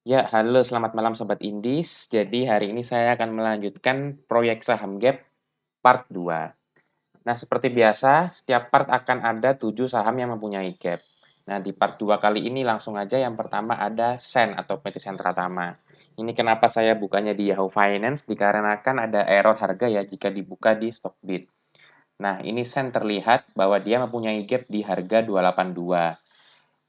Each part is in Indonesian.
Ya, halo selamat malam Sobat Indis. Jadi hari ini saya akan melanjutkan proyek saham gap part 2. Nah, seperti biasa, setiap part akan ada 7 saham yang mempunyai gap. Nah, di part 2 kali ini langsung aja yang pertama ada SEN atau PT Sentra Tama. Ini kenapa saya bukanya di Yahoo Finance, dikarenakan ada error harga ya jika dibuka di Stockbit. Nah, ini SEN terlihat bahwa dia mempunyai gap di harga 282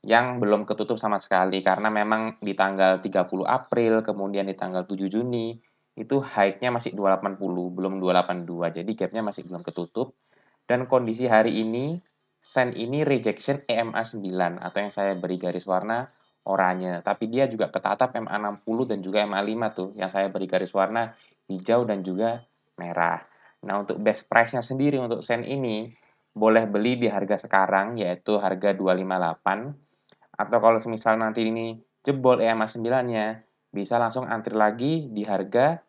yang belum ketutup sama sekali karena memang di tanggal 30 April, kemudian di tanggal 7 Juni, itu high-nya masih 280, belum 282. Jadi gap-nya masih belum ketutup. Dan kondisi hari ini, SEN ini rejection EMA 9 atau yang saya beri garis warna oranye. Tapi dia juga ketatap MA 60 dan juga MA 5 tuh, yang saya beri garis warna hijau dan juga merah. Nah, untuk best price-nya sendiri untuk SEN ini, boleh beli di harga sekarang, yaitu harga 258. Atau kalau semisal nanti ini jebol EMA 9-nya, bisa langsung antri lagi di harga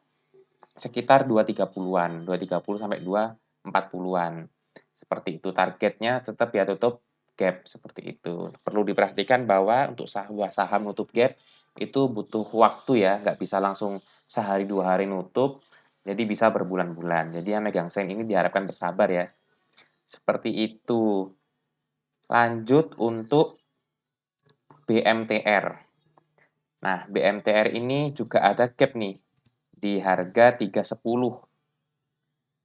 sekitar 230-an, 230 sampai 240-an. Seperti itu targetnya tetap ya tutup gap seperti itu. Perlu diperhatikan bahwa untuk sebuah saham nutup gap itu butuh waktu ya, nggak bisa langsung sehari 2 hari nutup, jadi bisa berbulan-bulan. Jadi yang megang sen ini diharapkan bersabar ya. Seperti itu. Lanjut untuk BMTR. Nah, BMTR ini juga ada gap nih di harga 310.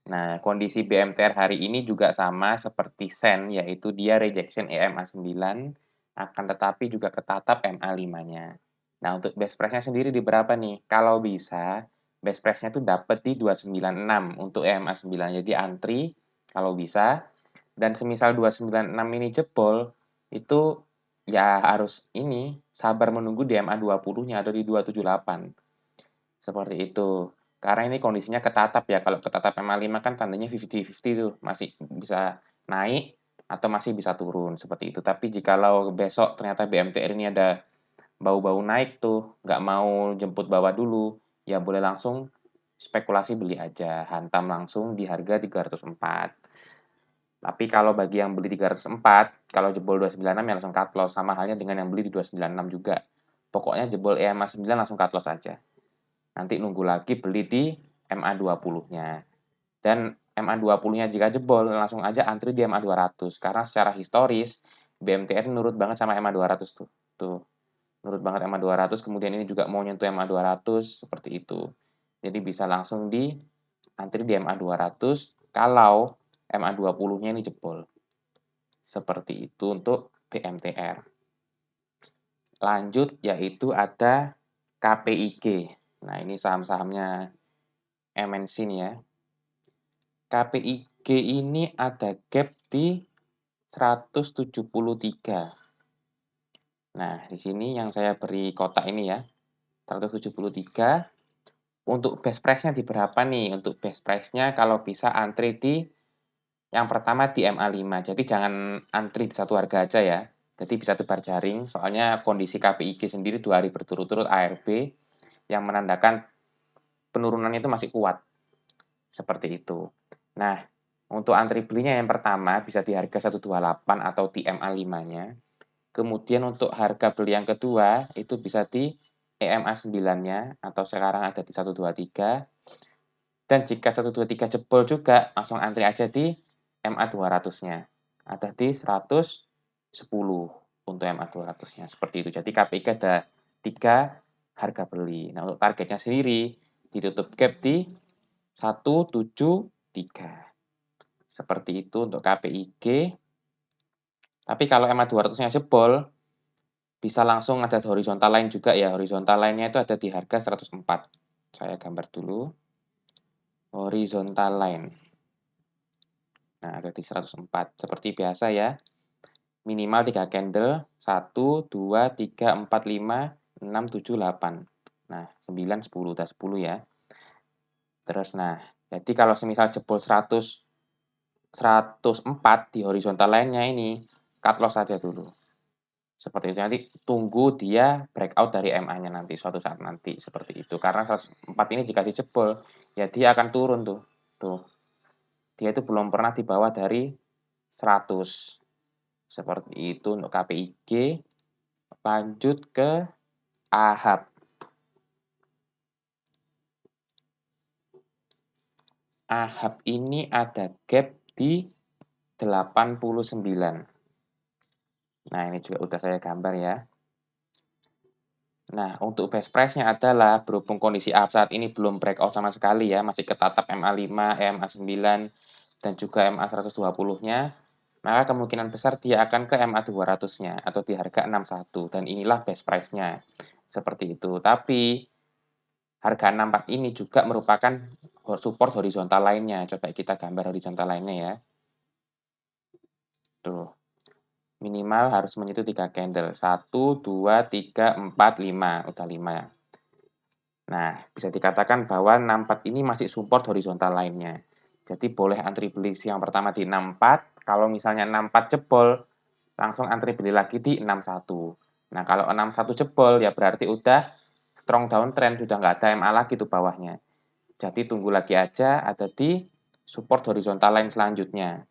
Nah, kondisi BMTR hari ini juga sama seperti SEN, yaitu dia rejection EMA 9, akan tetapi juga ketatap MA 5-nya. Nah, untuk best price-nya sendiri di berapa nih? Kalau bisa, best price-nya tuh dapat di 296 untuk EMA 9. Jadi antri kalau bisa. Dan semisal 296 ini jebol, itu ya harus ini sabar menunggu di MA 20-nya atau di 278. Seperti itu. Karena ini kondisinya ketatap ya. Kalau ketatap MA 5 kan tandanya 50-50 tuh, masih bisa naik atau masih bisa turun seperti itu. Tapi jikalau besok ternyata BMTR ini ada bau-bau naik tuh, nggak mau jemput bawah dulu, ya boleh langsung spekulasi beli aja, hantam langsung di harga 304. Tapi kalau bagi yang beli 304, kalau jebol 296 ya langsung cut loss. Sama halnya dengan yang beli di 296 juga. Pokoknya jebol EMA 9 langsung cut loss aja. Nanti nunggu lagi beli di MA 20-nya. Dan MA 20-nya jika jebol, langsung aja antri di MA 200. Karena secara historis, BMTR nurut banget sama MA 200 tuh. Tuh, nurut banget MA 200, kemudian ini juga mau nyentuh MA 200, seperti itu. Jadi bisa langsung di antri di MA 200 kalau MA 20-nya ini jebol. Seperti itu untuk BMTR. Lanjut yaitu ada KPIG. Nah, ini saham-sahamnya MNC nih ya. KPIG ini ada gap di 173. Nah, di sini yang saya beri kotak ini ya, 173. Untuk best price-nya di berapa nih? Untuk best price-nya kalau bisa antri di yang pertama di MA 5. Jadi jangan antri di satu harga aja ya. Jadi bisa tebar jaring, soalnya kondisi KPIG sendiri 2 hari berturut-turut ARB yang menandakan penurunannya itu masih kuat. Seperti itu. Nah, untuk antri belinya yang pertama bisa di harga 128 atau di MA 5-nya. Kemudian untuk harga beli yang kedua itu bisa di EMA 9-nya atau sekarang ada di 123. Dan jika 123 jebol juga, langsung antri aja di MA 200-nya. Ada di 110 untuk MA 200-nya. Seperti itu. Jadi KPIG ada 3 harga beli. Nah, untuk targetnya sendiri ditutup gap di 173. Seperti itu untuk KPIG. Tapi kalau MA 200-nya jebol, bisa langsung ada horizontal line juga ya. Horizontal line-nya itu ada di harga 104. Saya gambar dulu. Horizontal line. Nah, ada di 104. Seperti biasa ya. Minimal 3 candle. 1, 2, 3, 4, 5, 6, 7, 8. Nah, 9, 10. Udah 10 ya. Terus, nah. Jadi kalau semisal jebol 104 di horizontal line-nya ini, cut loss saja dulu. Seperti itu. Nanti tunggu dia breakout dari MA-nya nanti, suatu saat nanti. Seperti itu. Karena 104 ini jika dijebol, ya dia akan turun tuh. Tuh. Dia itu belum pernah di bawah dari 100. Seperti itu untuk KPIG. Lanjut ke AHAB. AHAB ini ada gap di 89. Nah, ini juga udah saya gambar ya. Nah, untuk best price-nya adalah berhubung kondisi AHAB saat ini belum breakout sama sekali ya, masih ketatap MA5, MA9, dan juga MA120-nya, maka kemungkinan besar dia akan ke MA200-nya atau di harga 61 dan inilah best price-nya. Seperti itu. Tapi harga 64 ini juga merupakan support horizontal lainnya. Coba kita gambar horizontal lainnya ya. Tuh. Minimal harus menyentuh 3 candle. 1, 2, 3, 4, 5. Udah 5. Nah, bisa dikatakan bahwa 64 ini masih support horizontal lainnya. Jadi boleh antri beli yang pertama di 64. Kalau misalnya 64 jebol, langsung antri beli lagi di 61. Nah, kalau 61 jebol ya berarti udah strong downtrend, sudah nggak ada MA lagi tuh bawahnya. Jadi tunggu lagi aja ada di support horizontal line selanjutnya.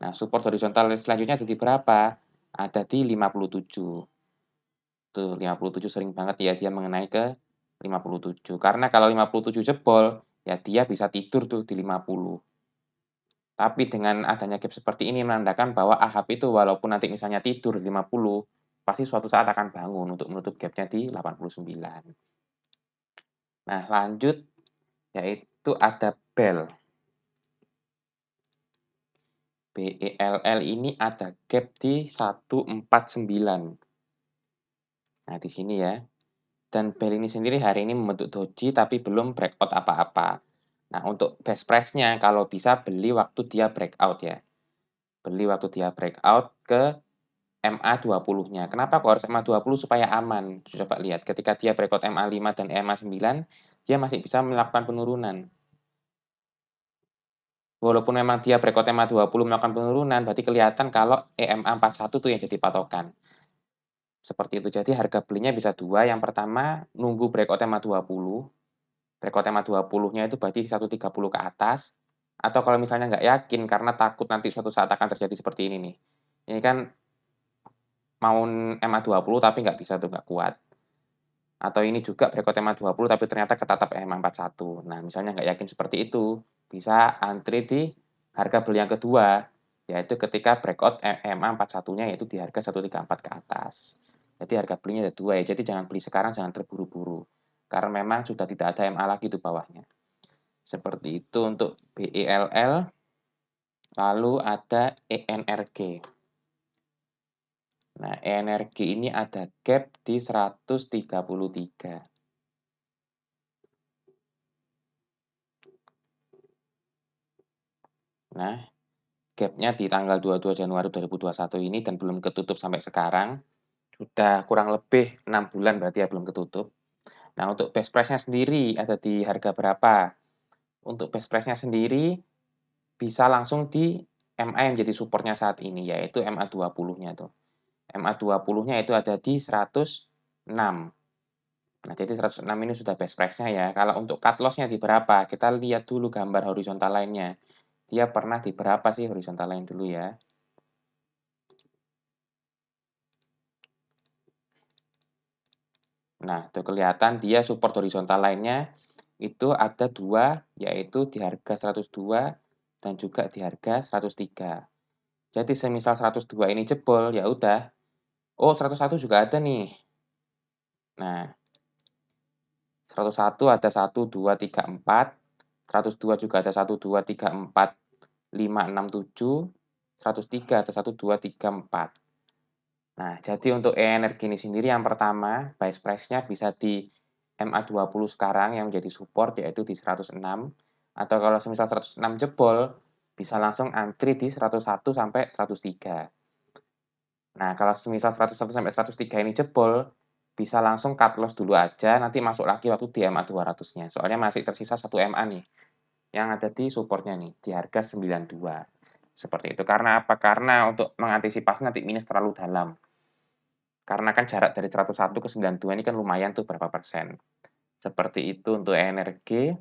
Nah, support horizontal line selanjutnya ada di berapa? Ada di 57. Tuh, 57 sering banget ya dia mengenai ke 57. Karena kalau 57 jebol, ya dia bisa tidur tuh di 50. Tapi dengan adanya gap seperti ini menandakan bahwa AHAB itu walaupun nanti misalnya tidur di 50, pasti suatu saat akan bangun untuk menutup gapnya di 89. Nah, lanjut yaitu ada BEL. BELL ini ada gap di 149. Nah, di sini ya. Dan BEL ini sendiri hari ini membentuk doji tapi belum breakout apa-apa. Nah, untuk best price-nya kalau bisa beli waktu dia breakout ya. Beli waktu dia breakout ke MA20-nya. Kenapa kok harus MA20 supaya aman? Coba lihat ketika dia breakout MA5 dan MA9, dia masih bisa melakukan penurunan. Walaupun memang dia breakout MA20 melakukan penurunan, berarti kelihatan kalau EMA41 tuh yang jadi patokan. Seperti itu. Jadi harga belinya bisa dua. Yang pertama, nunggu breakout MA20. Breakout MA20-nya itu berarti di 130 ke atas. Atau kalau misalnya nggak yakin karena takut nanti suatu saat akan terjadi seperti ini nih. Ini kan mau MA20 tapi nggak bisa tuh, nggak kuat. Atau ini juga breakout MA20 tapi ternyata ketatap MA41. Nah, misalnya nggak yakin seperti itu, bisa antri di harga beli yang kedua, yaitu ketika breakout MA41-nya yaitu di harga 134 ke atas. Jadi harga belinya ada dua ya, jadi jangan beli sekarang, jangan terburu-buru. Karena memang sudah tidak ada MA lagi di bawahnya. Seperti itu untuk BELL, lalu ada ENRG. Nah, ENRG ini ada gap di 133. Nah, gap-nya di tanggal 22 Januari 2021 ini dan belum ketutup sampai sekarang. Sudah kurang lebih 6 bulan berarti ya belum ketutup. Nah, untuk best price-nya sendiri ada di harga berapa? Untuk best price-nya sendiri bisa langsung di MA yang jadi supportnya saat ini, yaitu MA20-nya tuh. MA20-nya itu ada di 106. Nah, jadi 106 ini sudah best price-nya ya. Kalau untuk cut loss-nya di berapa? Kita lihat dulu gambar horizontal line-nya. Dia pernah di berapa sih horizontal line dulu ya? Nah, itu kelihatan dia support horizontal line-nya itu ada dua, yaitu di harga 102 dan juga di harga 103. Jadi semisal 102 ini jebol, ya udah. Oh, 101 juga ada nih. Nah, 101 ada 1, 2, 3, 4. 102 juga ada 1, 2, 3, 4, 5, 6, 7. 103 ada 1, 2, 3, 4. Nah, jadi untuk energi ini sendiri yang pertama, base price-nya bisa di MA20 sekarang yang menjadi support yaitu di 106. Atau kalau semisal 106 jebol, bisa langsung antri di 101 sampai 103. Nah, kalau semisal 101 sampai 103 ini jebol, bisa langsung cut loss dulu aja, nanti masuk lagi waktu di MA200-nya. Soalnya masih tersisa 1 MA nih, yang ada di supportnya nih, di harga 92. Seperti itu. Karena apa? Karena untuk mengantisipasi nanti minus terlalu dalam. Karena kan jarak dari 101 ke 92 ini kan lumayan tuh berapa persen. Seperti itu untuk energi.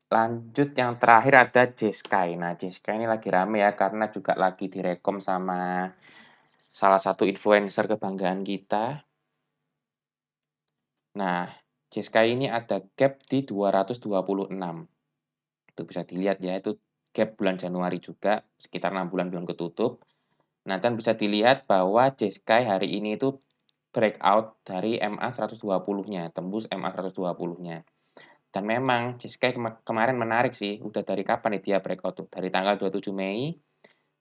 Lanjut yang terakhir ada J-Sky. Nah, J-Sky ini lagi rame ya karena juga lagi direkom sama salah satu influencer kebanggaan kita. Nah, J-Sky ini ada gap di 226. Tuh bisa dilihat ya, itu gap bulan Januari juga, sekitar 6 bulan belum ketutup. Nah, dan bisa dilihat bahwa J-Sky hari ini itu breakout dari MA 120-nya, tembus MA 120-nya. Dan memang J-Sky kemarin menarik sih, udah dari kapan nih dia breakout tuh? Dari tanggal 27 Mei,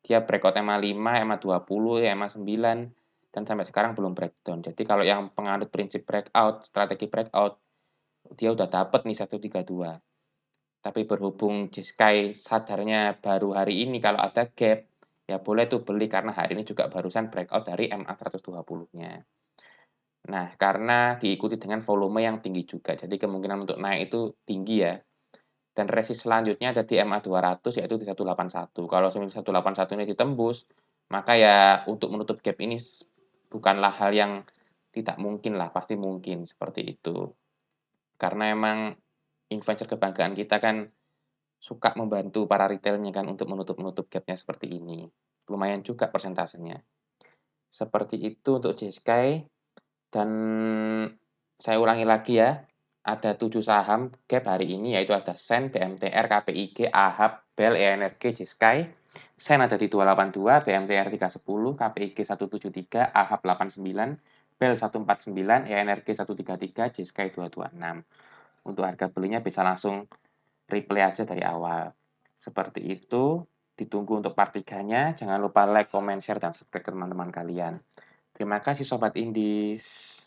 dia breakout MA5, MA20, MA9, dan sampai sekarang belum breakdown. Jadi kalau yang penganut prinsip breakout, strategi breakout, dia udah dapet nih 132. Tapi berhubung J-Sky sadarnya baru hari ini kalau ada gap, ya boleh tuh beli karena hari ini juga barusan breakout dari MA 120-nya. Nah, karena diikuti dengan volume yang tinggi juga, jadi kemungkinan untuk naik itu tinggi ya. Dan resist selanjutnya ada di MA 200 yaitu di 181. Kalau 181 ini ditembus, maka ya untuk menutup gap ini bukanlah hal yang tidak mungkin lah, pasti mungkin seperti itu. Karena emang influencer kebanggaan kita kan suka membantu para retailnya kan untuk menutup gapnya seperti ini. Lumayan juga persentasenya. Seperti itu untuk J-Sky. Dan saya ulangi lagi ya, ada 7 saham gap hari ini, yaitu ada SEN, BMTR, KPIG, AHAP, BEL, ENRG, J-Sky. SEN ada di 282, BMTR 310, KPIG 173, AHAP 89, BEL 149, ENRG 133, J-Sky 226. Untuk harga belinya bisa langsung replay aja dari awal. Seperti itu, ditunggu untuk part 3-nya. Jangan lupa like, comment, share, dan subscribe ke teman-teman kalian. Terima kasih Sobat Indis.